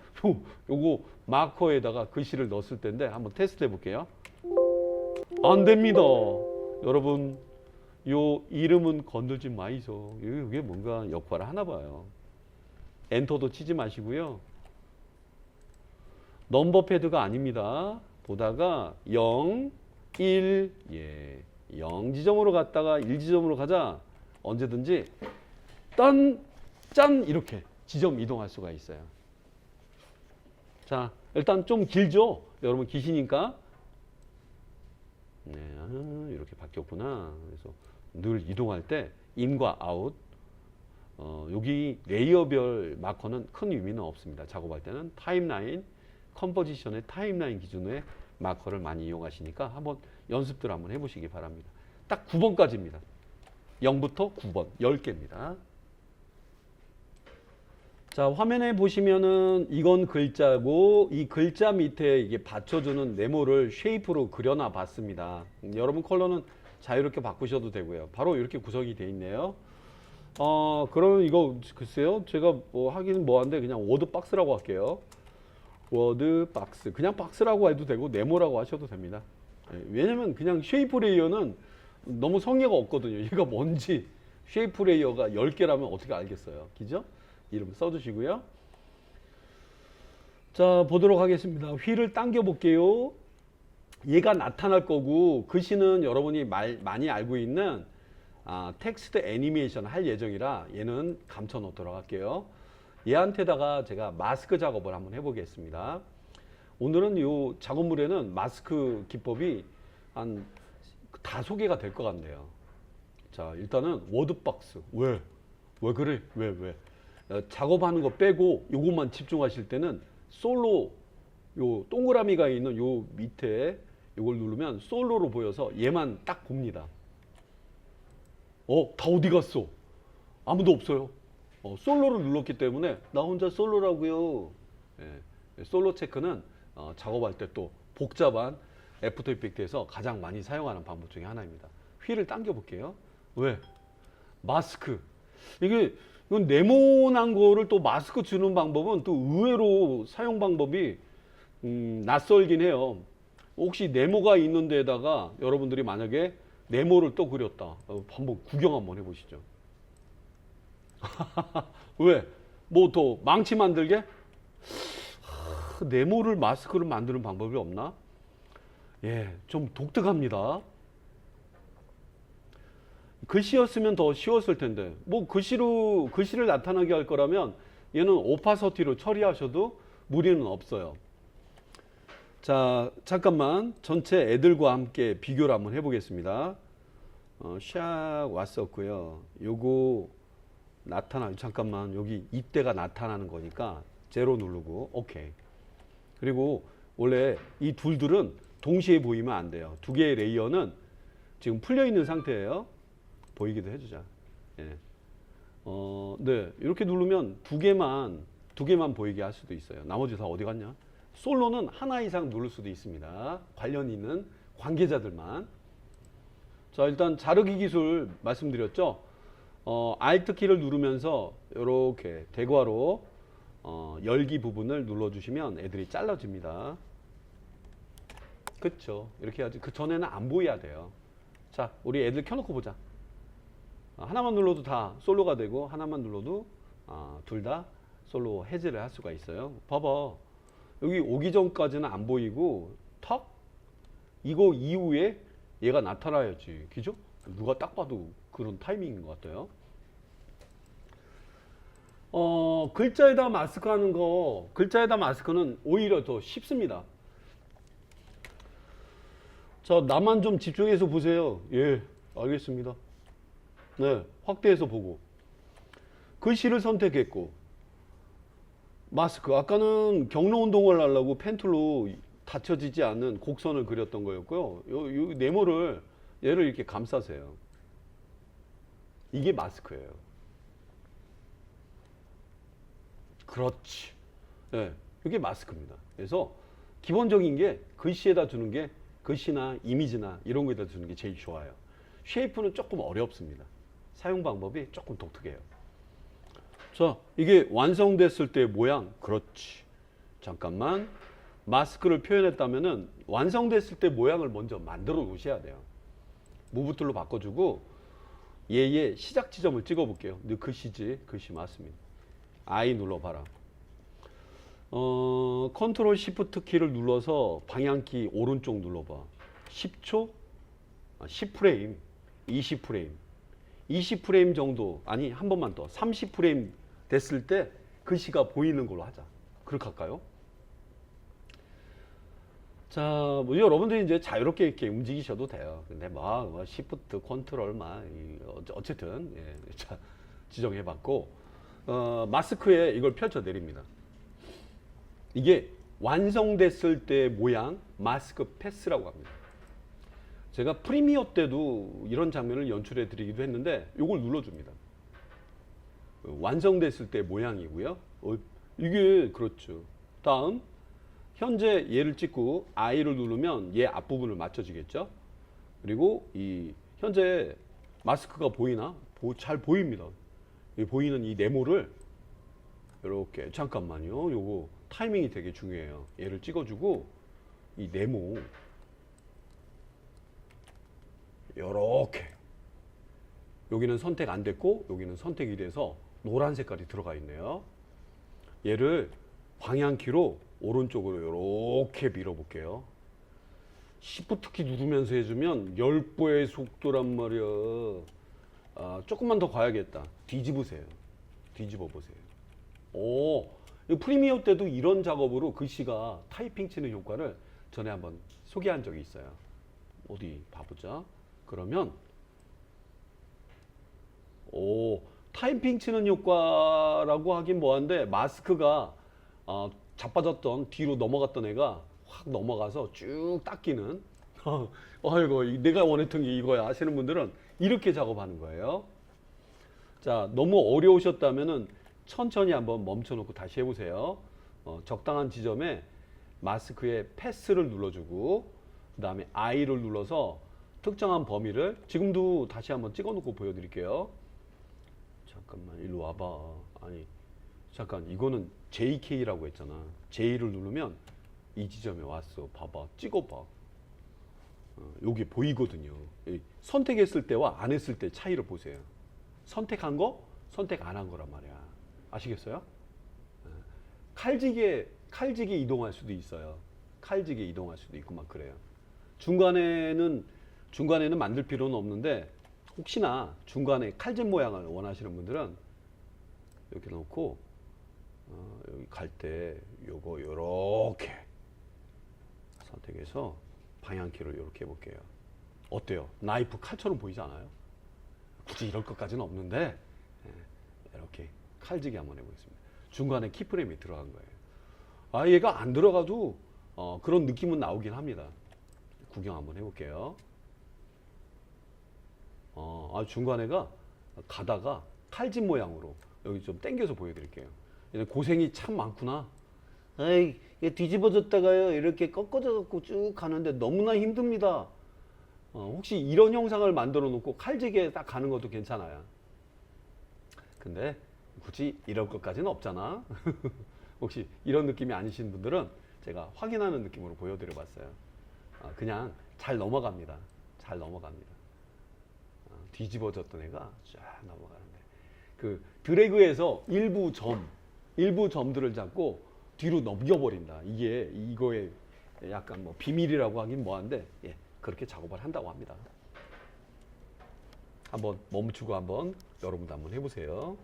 요거 마커에다가 글씨를 넣었을 텐데 한번 테스트 해볼게요. 안 됩니다. 여러분 요 이름은 건들지 마이소. 이게 뭔가 역할을 하나 봐요. 엔터도 치지 마시고요. 넘버 패드가 아닙니다. 보다가 0, 1, 0 지점으로 갔다가 1 지점으로 가자. 언제든지 짠 이렇게 지점 이동할 수가 있어요. 자, 일단 좀 길죠? 여러분 기시니까. 네, 이렇게 바뀌었구나. 그래서 늘 이동할 때 인과 아웃 여기 레이어별 마커는 큰 의미는 없습니다. 작업할 때는 타임라인, 컴포지션의 타임라인 기준의 마커를 많이 이용하시니까 한번 연습들 한번 해보시기 바랍니다. 딱 9번까지입니다. 0부터 9번, 10개입니다. 자, 화면에 보시면은 이건 글자고 이 글자 밑에 이게 받쳐주는 네모를 쉐이프로 그려놔 봤습니다. 여러분 컬러는 자유롭게 바꾸셔도 되고요. 바로 이렇게 구성이 되어 있네요. 그러면 이거 글쎄요. 제가 뭐 하기는 뭐한데 그냥 워드 박스라고 할게요. 워드 박스. 그냥 박스라고 해도 되고 네모라고 하셔도 됩니다. 왜냐면 그냥 쉐이프 레이어는 너무 성의가 없거든요. 얘가 뭔지 쉐이프 레이어가 10개라면 어떻게 알겠어요. 그죠? 이름 써주시고요. 자, 보도록 하겠습니다. 휠을 당겨 볼게요. 얘가 나타날 거고 글씨는 여러분이 많이 알고 있는 텍스트 애니메이션 할 예정이라 얘는 감춰 놓도록 할게요. 얘한테다가 제가 마스크 작업을 한번 해보겠습니다. 오늘은 이 작업물에는 마스크 기법이 한 5개가 될 것 같네요. 자, 일단은 워드박스. 왜 그래? 왜? 작업하는 거 빼고 요것만 집중하실 때는 솔로 요 동그라미가 있는 요 밑에 이걸 누르면 솔로로 보여서 얘만 딱 봅니다. 다 어디 갔어? 아무도 없어요. 솔로를 눌렀기 때문에 나 혼자 솔로라고요. 예, 솔로 체크는 작업할 때 또 복잡한 애프터 이펙트에서 가장 많이 사용하는 방법 중에 하나입니다. 휠을 당겨 볼게요. 왜? 마스크. 이건 네모난 거를 또 마스크 주는 방법은 또 의외로 사용 방법이 낯설긴 해요. 혹시 네모가 있는 데다가 여러분들이 만약에 네모를 또 그렸다. 한번 구경 한번 해보시죠. 왜? 뭐 더 망치 만들게? 네모를 마스크를 만드는 방법이 없나? 예, 좀 독특합니다. 글씨였으면 더 쉬웠을 텐데, 뭐 글씨를 나타나게 할 거라면 얘는 오파서티로 처리하셔도 무리는 없어요. 자, 잠깐만 전체 애들과 함께 비교를 한번 해보겠습니다. 샥 왔었고요. 요거 잠깐만 여기 이때가 나타나는 거니까 제로 누르고 오케이. 그리고 원래 이 둘들은 동시에 보이면 안 돼요. 두 개의 레이어는 지금 풀려 있는 상태예요. 보이기도 해주자. 예. 네, 이렇게 누르면 두 개만 보이게 할 수도 있어요. 나머지 다 어디 갔냐? 솔로는 하나 이상 누를 수도 있습니다. 관련 있는 관계자들만. 자, 일단 자르기 기술 말씀드렸죠. Alt 키를 누르면서 이렇게 대괄호 열기 부분을 눌러주시면 애들이 잘라집니다. 그쵸? 이렇게 해야지. 그 전에는 안 보여야 돼요. 자, 우리 애들 켜놓고 보자. 하나만 눌러도 다 솔로가 되고 하나만 눌러도 둘 다 솔로 해제를 할 수가 있어요. 봐봐. 여기 오기 전까지는 안 보이고 턱 이거 이후에 얘가 나타나야지. 그죠? 누가 딱 봐도 그런 타이밍인 것 같아요. 글자에다 마스크 하는 거, 글자에다 마스크는 오히려 더 쉽습니다. 자, 나만 좀 집중해서 보세요. 예, 알겠습니다. 네, 확대해서 보고. 글씨를 선택했고, 마스크. 아까는 경로 운동을 하려고 펜툴로 닫혀지지 않는 곡선을 그렸던 거였고요. 요 네모를 얘를 이렇게 감싸세요. 이게 마스크예요. 그렇지. 네, 이게 마스크입니다. 그래서 기본적인 게 글씨에다 주는 게 글씨나 이미지나 이런 거에다 주는 게 제일 좋아요. 쉐이프는 조금 어렵습니다. 사용 방법이 조금 독특해요. 자, 이게 완성됐을 때 모양. 그렇지. 잠깐만. 마스크를 표현했다면은 완성됐을 때 모양을 먼저 만들어 놓으셔야 돼요. 무브 툴로 바꿔주고 얘의 시작 지점을 찍어 볼게요. 글씨지. 글씨 맞습니다. I 눌러봐라. 컨트롤 시프트 키를 눌러서 방향키 오른쪽 눌러봐. 10초? 10프레임, 20프레임. 20프레임 정도, 아니 한 번만 더. 30프레임 됐을 때 글씨가 보이는 걸로 하자. 그렇게 할까요? 자, 뭐 여러분들이 이제 자유롭게 이렇게 움직이셔도 돼요. 근데 뭐 시프트 컨트롤 어쨌든 예, 자, 지정해봤고 마스크에 이걸 펼쳐 내립니다. 이게 완성됐을 때 모양 마스크 패스라고 합니다. 제가 프리미어 때도 이런 장면을 연출해 드리기도 했는데 이걸 눌러줍니다. 완성됐을 때 모양이고요. 이게 그렇죠. 다음 현재 얘를 찍고 I를 누르면 얘 앞부분을 맞춰지겠죠. 그리고 이 현재 마스크가 보이나? 잘 보입니다. 보이는 이 네모를 이렇게 잠깐만요. 요거 타이밍이 되게 중요해요. 얘를 찍어주고 이 네모 요렇게 여기는 선택 안 됐고 여기는 선택이 돼서 노란 색깔이 들어가 있네요. 얘를 방향키로 오른쪽으로 이렇게 밀어볼게요. Shift 키 누르면서 해주면 10배의 속도란 말이야. 조금만 더 가야겠다. 뒤집으세요. 뒤집어 보세요. 오, 프리미어 때도 이런 작업으로 글씨가 타이핑 치는 효과를 전에 한번 소개한 적이 있어요. 어디 봐보자. 그러면 타이핑 치는 효과라고 하긴 뭐한데 마스크가 자빠졌던 뒤로 넘어갔던 애가 확 넘어가서 쭉 닦이는 아이고, 내가 원했던 게 이거야 하시는 분들은 이렇게 작업하는 거예요. 자, 너무 어려우셨다면은 천천히 한번 멈춰놓고 다시 해보세요. 적당한 지점에 마스크에 패스를 눌러주고 그 다음에 I를 눌러서 특정한 범위를 지금도 다시 한번 찍어놓고 보여드릴게요. 잠깐만 일로 와봐. 아니 잠깐 이거는 JK라고 했잖아. J를 누르면 이 지점에 왔어. 봐봐. 찍어봐. 요게 보이거든요. 선택했을 때와 안 했을 때 차이를 보세요. 선택한 거, 선택 안 한 거란 말이야. 아시겠어요? 칼지게 이동할 수도 있어요. 칼지게 이동할 수도 있고 막 그래요. 중간에는 만들 필요는 없는데 혹시나 중간에 칼집 모양을 원하시는 분들은 이렇게 놓고 여기 갈 때 요거 요렇게 선택해서 방향키를 이렇게 해볼게요. 어때요? 나이프 칼처럼 보이지 않아요? 굳이 이럴 것까지는 없는데 이렇게 칼지기 한번 해보겠습니다. 중간에 키프레임이 들어간 거예요. 아 얘가 안 들어가도 그런 느낌은 나오긴 합니다. 구경 한번 해볼게요. 중간에가 가다가 칼집 모양으로 여기 좀 당겨서 보여드릴게요. 고생이 참 많구나. 에이, 뒤집어졌다가요 이렇게 꺾어져 갖고 쭉 가는데 너무나 힘듭니다. 혹시 이런 형상을 만들어 놓고 칼지게 딱 가는 것도 괜찮아요. 근데 굳이 이럴 것까지는 없잖아. 혹시 이런 느낌이 아니신 분들은 제가 확인하는 느낌으로 보여드려 봤어요. 그냥 잘 넘어갑니다. 잘 넘어갑니다. 뒤집어졌던 애가 쫙 넘어가는데 그 드래그에서 일부 점들을 잡고 뒤로 넘겨버린다. 이게 이거의 약간 뭐 비밀이라고 하긴 뭐한데 그렇게 작업을 한다고 합니다. 한번 멈추고 한번 여러분도 한번 해보세요.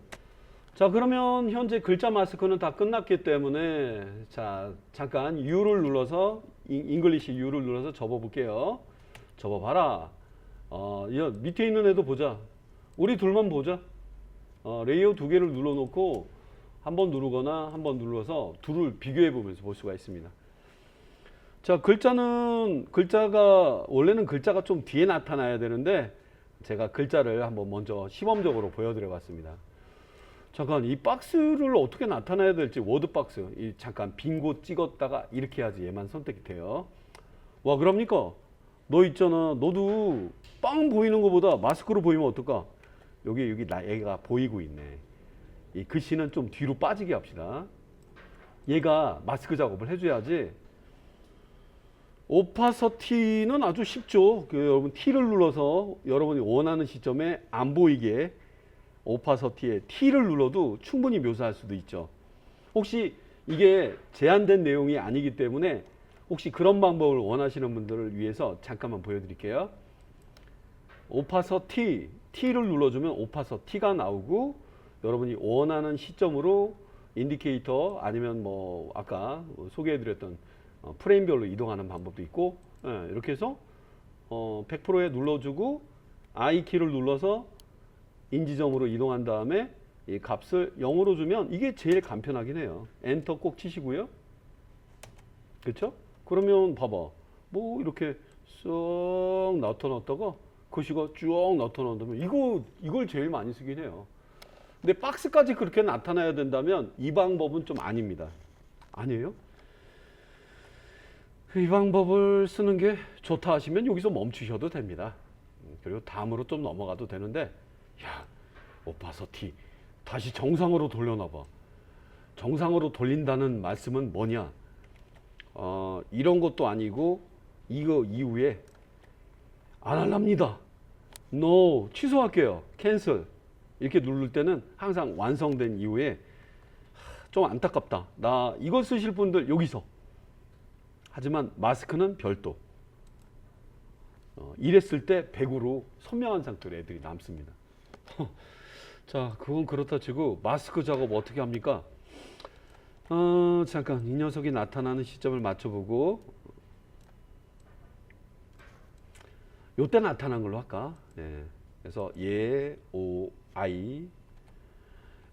자 그러면 현재 글자 마스크는 다 끝났기 때문에 자 잠깐 U를 눌러서 잉글리시 U를 눌러서 접어볼게요. 접어봐라. 밑에 있는 애도 보자. 우리 둘만 보자. 레이어 두 개를 눌러놓고 한번 누르거나 한번 눌러서 둘을 비교해 보면서 볼 수가 있습니다. 자 글자가 원래는 글자가 좀 뒤에 나타나야 되는데 제가 글자를 한번 먼저 시범적으로 보여드려 봤습니다. 잠깐 이 박스를 어떻게 나타내야 될지 워드 박스 잠깐 빈 곳 찍었다가 이렇게 해야지 얘만 선택이 돼요. 와 그럽니까? 너 있잖아. 너도 빵 보이는 것보다 마스크로 보이면 어떨까? 여기 얘가 보이고 있네. 이 글씨는 좀 뒤로 빠지게 합시다. 얘가 마스크 작업을 해줘야지. 오파서티는 아주 쉽죠. 여러분 T를 눌러서 여러분이 원하는 시점에 안 보이게 오파서티에 T를 눌러도 충분히 묘사할 수도 있죠. 혹시 이게 제한된 내용이 아니기 때문에 혹시 그런 방법을 원하시는 분들을 위해서 잠깐만 보여드릴게요. 오파서티 T를 눌러주면 오파서티가 나오고 여러분이 원하는 시점으로 인디케이터 아니면 뭐 아까 소개해드렸던 프레임별로 이동하는 방법도 있고 이렇게 해서 100%에 눌러주고 I 키를 눌러서 인지점으로 이동한 다음에 이 값을 0으로 주면 이게 제일 간편하긴 해요. 엔터 꼭 치시고요. 그렇죠? 그러면 봐봐. 뭐 이렇게 쏙 나타났다가 글씨가 쭉 나타난다면 이걸 제일 많이 쓰긴 해요. 근데 박스까지 그렇게 나타나야 된다면 이 방법은 좀 아닙니다. 아니에요? 이 방법을 쓰는 게 좋다 하시면 여기서 멈추셔도 됩니다. 그리고 다음으로 좀 넘어가도 되는데 야 오파서티 다시 정상으로 돌려놔봐. 정상으로 돌린다는 말씀은 뭐냐? 이런 것도 아니고 이거 이후에 안 할랍니다. No 취소할게요. 캔슬 이렇게 누를 때는 항상 완성된 이후에 좀 안타깝다. 나 이거 쓰실 분들 여기서 하지만 마스크는 별도. 이랬을 때 100으로 선명한 상태로 애들이 남습니다. 자, 그건 그렇다 치고 마스크 작업 어떻게 합니까? 잠깐 이 녀석이 나타나는 시점을 맞춰보고 요때 나타난 걸로 할까? 그래서 I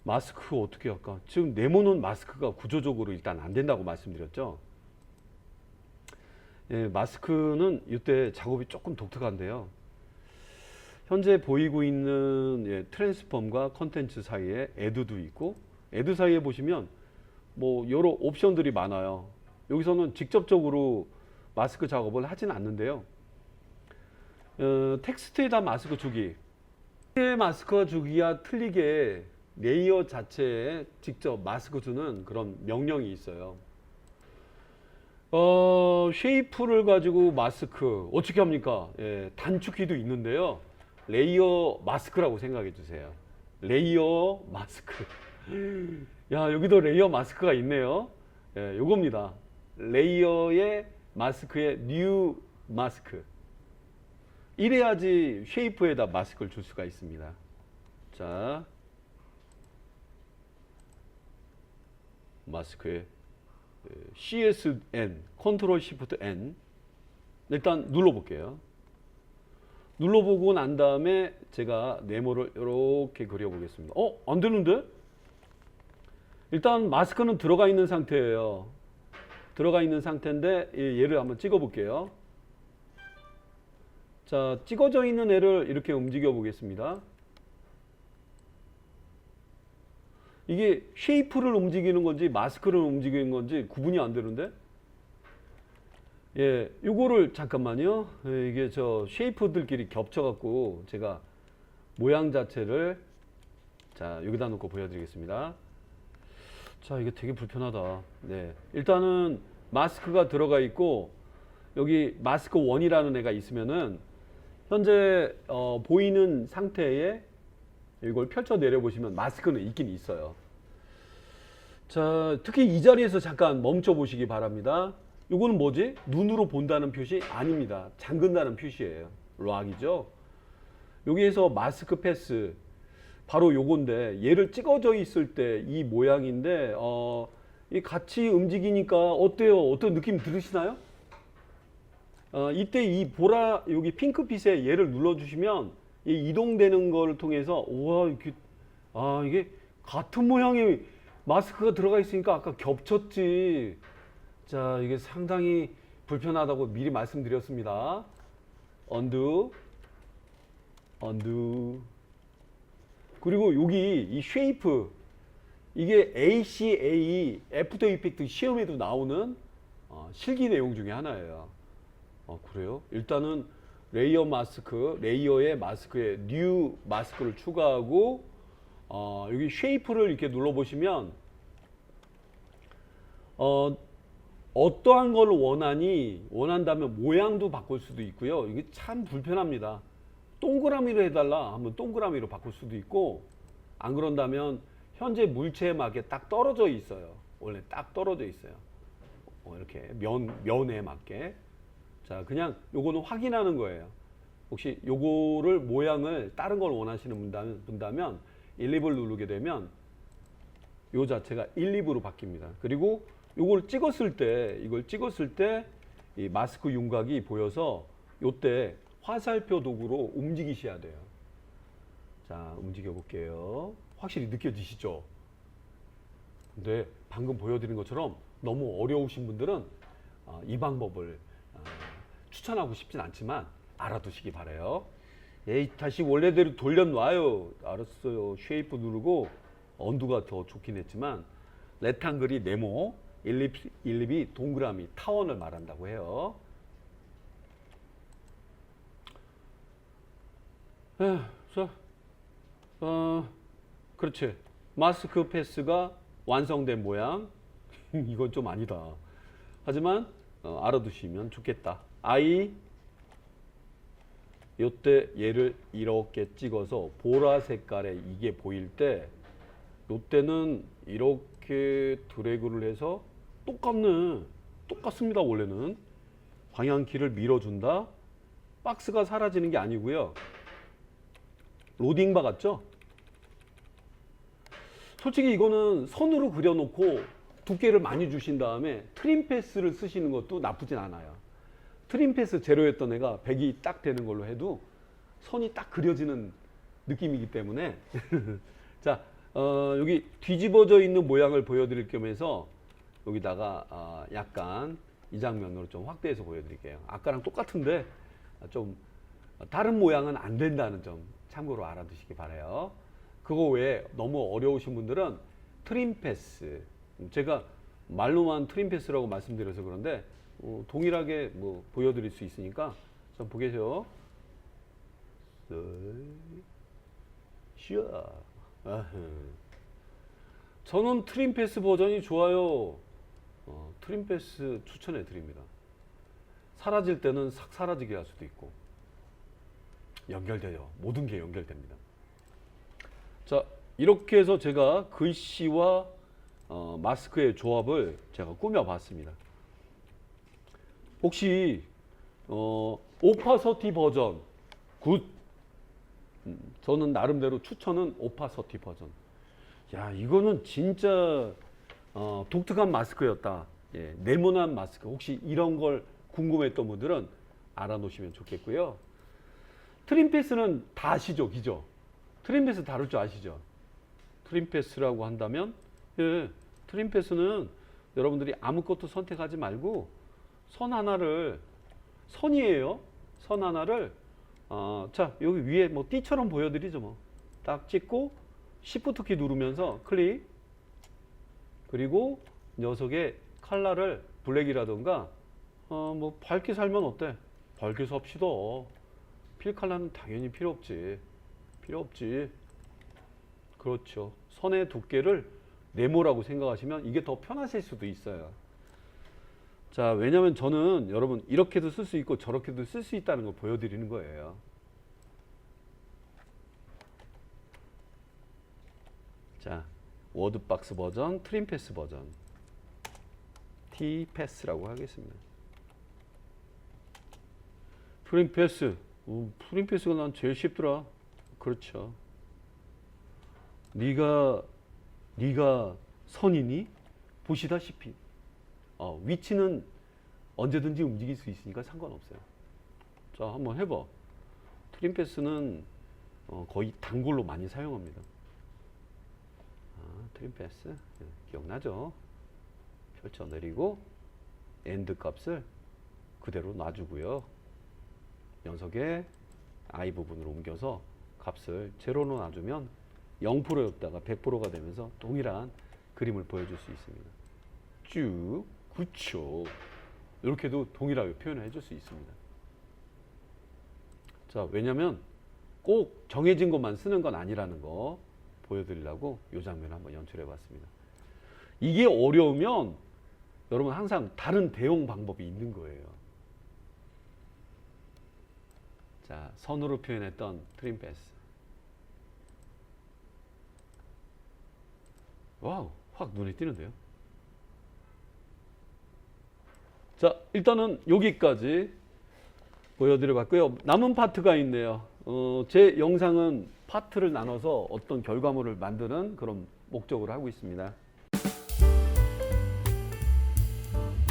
마스크 어떻게 할까? 지금 네모는 마스크가 구조적으로 일단 안 된다고 말씀드렸죠. 예, 마스크는 이때 작업이 조금 독특한데요. 현재 보이고 있는 예, 트랜스폼과 컨텐츠 사이에 애드도 있고, 애드 사이에 보시면 뭐 여러 옵션들이 많아요. 여기서는 직접적으로 마스크 작업을 하진 않는데요. 텍스트에다 마스크 주기. 마스크 주기와 틀리게 레이어 자체에 직접 마스크 주는 그런 명령이 있어요. 쉐이프를 가지고 마스크 어떻게 합니까? 예, 단축키도 있는데요. 레이어 마스크라고 생각해 주세요. 레이어 마스크. 야, 여기도 레이어 마스크가 있네요. 예, 요겁니다. 레이어의 마스크의 뉴 마스크. 이래야지 쉐이프에다 마스크를 줄 수가 있습니다. 자, 마스크에 CSN, 컨트롤 시프트 N. 일단 눌러볼게요. 눌러보고 난 다음에 제가 네모를 이렇게 그려보겠습니다. 안 되는데? 일단 마스크는 들어가 있는 상태예요. 들어가 있는 상태인데 얘를 한번 찍어 볼게요. 자, 찍어져 있는 애를 이렇게 움직여 보겠습니다. 이게 쉐이프를 움직이는 건지 마스크를 움직이는 건지 구분이 안 되는데, 예, 요거를 잠깐만요. 예, 이게 저 쉐이프들끼리 겹쳐 갖고 제가 모양 자체를 자, 여기다 놓고 보여드리겠습니다. 자, 이게 되게 불편하다. 네, 일단은 마스크가 들어가 있고 여기 마스크 1이라는 애가 있으면은 현재 보이는 상태에 이걸 펼쳐 내려 보시면 마스크는 있긴 있어요. 자, 특히 이 자리에서 잠깐 멈춰 보시기 바랍니다. 이거는 뭐지? 눈으로 본다는 표시? 아닙니다. 잠근다는 표시예요. 락이죠. 여기에서 마스크 패스 바로 요건데, 얘를 찍어져 있을 때 이 모양인데 이 같이 움직이니까 어때요? 어떤 느낌 들으시나요? 이때 이 보라 여기 핑크빛에 얘를 눌러주시면 이 이동되는 걸 통해서 우와, 이게 같은 모양의 마스크가 들어가 있으니까 아까 겹쳤지. 자, 이게 상당히 불편하다고 미리 말씀드렸습니다. 언두. 그리고 여기 이 쉐이프, 이게 ACA 애프터 이펙트 시험에도 나오는 실기 내용 중에 하나예요. 그래요? 일단은 레이어 마스크, 레이어의 마스크에 뉴 마스크를 추가하고 여기 쉐이프를 이렇게 눌러보시면 어떠한 걸 원한다면 모양도 바꿀 수도 있고요. 이게 참 불편합니다. 동그라미로 해달라 하면 동그라미로 바꿀 수도 있고, 안 그런다면 현재 물체에 맞게 딱 떨어져 있어요. 원래 딱 떨어져 있어요. 이렇게 면에 맞게. 자, 그냥 요거는 확인하는 거예요. 혹시 요거를 모양을 다른 걸 원하시는 분다면 1, 2를 누르게 되면 요 자체가 1, 2부로 바뀝니다. 그리고 요걸 찍었을 때, 이걸 찍었을 때 이 마스크 윤곽이 보여서 요때 화살표 도구로 움직이셔야 돼요. 자, 움직여 볼게요. 확실히 느껴지시죠? 근데 방금 보여드린 것처럼 너무 어려우신 분들은 이 방법을 추천하고 싶진 않지만 알아두시기 바래요. 에이, 다시 원래대로 돌려놔요. 알았어요. 쉐이프 누르고 언두가 더 좋긴 했지만, 레탕글이 네모, 일립이 동그라미, 타원을 말한다고 해요. 자, 그렇지. 마스크 패스가 완성된 모양. 이건 좀 아니다. 하지만 알아두시면 좋겠다. 요때 얘를 이렇게 찍어서 보라 색깔의 이게 보일 때, 요때는 이렇게 드래그를 해서 똑같습니다. 원래는 방향키를 밀어준다. 박스가 사라지는 게 아니고요. 로딩바 같죠? 솔직히 이거는 선으로 그려놓고 두께를 많이 주신 다음에 트림 패스를 쓰시는 것도 나쁘진 않아요. 트림 패스 제로였던 애가 100이 딱 되는 걸로 해도 선이 딱 그려지는 느낌이기 때문에 자, 여기 뒤집어져 있는 모양을 보여드릴 겸해서 여기다가 약간 이 장면으로 좀 확대해서 보여드릴게요. 아까랑 똑같은데 좀 다른 모양은 안 된다는 점 참고로 알아두시기 바라요. 그거 외에 너무 어려우신 분들은 트림 패스, 제가 말로만 트림 패스라고 말씀드려서 그런데 동일하게 뭐 보여드릴 수 있으니까 좀 보게요. 저는 트림 패스 버전이 좋아요. 트림 패스 추천해 드립니다. 사라질 때는 싹 사라지게 할 수도 있고 연결돼요. 모든 게 연결됩니다. 자, 이렇게 해서 제가 글씨와 마스크의 조합을 제가 꾸며봤습니다. 혹시 오파서티 버전 굿. 저는 나름대로 추천은 오파서티 버전. 야, 이거는 진짜 독특한 마스크였다. 예, 네모난 마스크. 혹시 이런 걸 궁금했던 분들은 알아놓으시면 좋겠고요. 트림패스는 다 아시죠? 그죠? 트림패스 다룰 줄 아시죠? 트림패스라고 한다면, 예, 트림패스는 여러분들이 아무것도 선택하지 말고 선 하나를, 선이에요. 선 하나를, 자, 여기 위에 뭐 띠처럼 보여드리죠. 뭐. 딱 찍고, Shift 키 누르면서 클릭. 그리고 녀석의 컬러를 블랙이라던가, 뭐 밝게 살면 어때? 밝게 삽시다. 필 컬러는 당연히 필요 없지. 필요 없지. 그렇죠. 선의 두께를 네모라고 생각하시면 이게 더 편하실 수도 있어요. 자, 왜냐면 저는 여러분 이렇게도 쓸 수 있고 저렇게도 쓸 수 있다는 걸 보여드리는 거예요. 자, 워드박스 버전, 트림패스 버전, T패스라고 하겠습니다. 트림패스, 트림패스가 난 제일 쉽더라. 그렇죠. 네가 선이니? 보시다시피 위치는 언제든지 움직일 수 있으니까 상관없어요. 자, 한번 해봐. 트림패스는 거의 단골로 많이 사용합니다. 트림패스 기억나죠? 펼쳐 내리고 엔드 값을 그대로 놔주고요. 녀석의 I 부분으로 옮겨서 값을 제로로 놔주면 0%였다가 100%가 되면서 동일한 그림을 보여줄 수 있습니다. 쭉, 그쵸. 이렇게도 동일하게 표현을 해줄 수 있습니다. 자, 왜냐면 꼭 정해진 것만 쓰는 건 아니라는 거 보여드리려고 이 장면을 한번 연출해 봤습니다. 이게 어려우면 여러분 항상 다른 대용 방법이 있는 거예요. 자, 선으로 표현했던 트림패스. 와우, 확 눈에 띄는데요. 자, 일단은 여기까지 보여드려 봤고요. 남은 파트가 있네요. 제 영상은 파트를 나눠서 어떤 결과물을 만드는 그런 목적으로 하고 있습니다.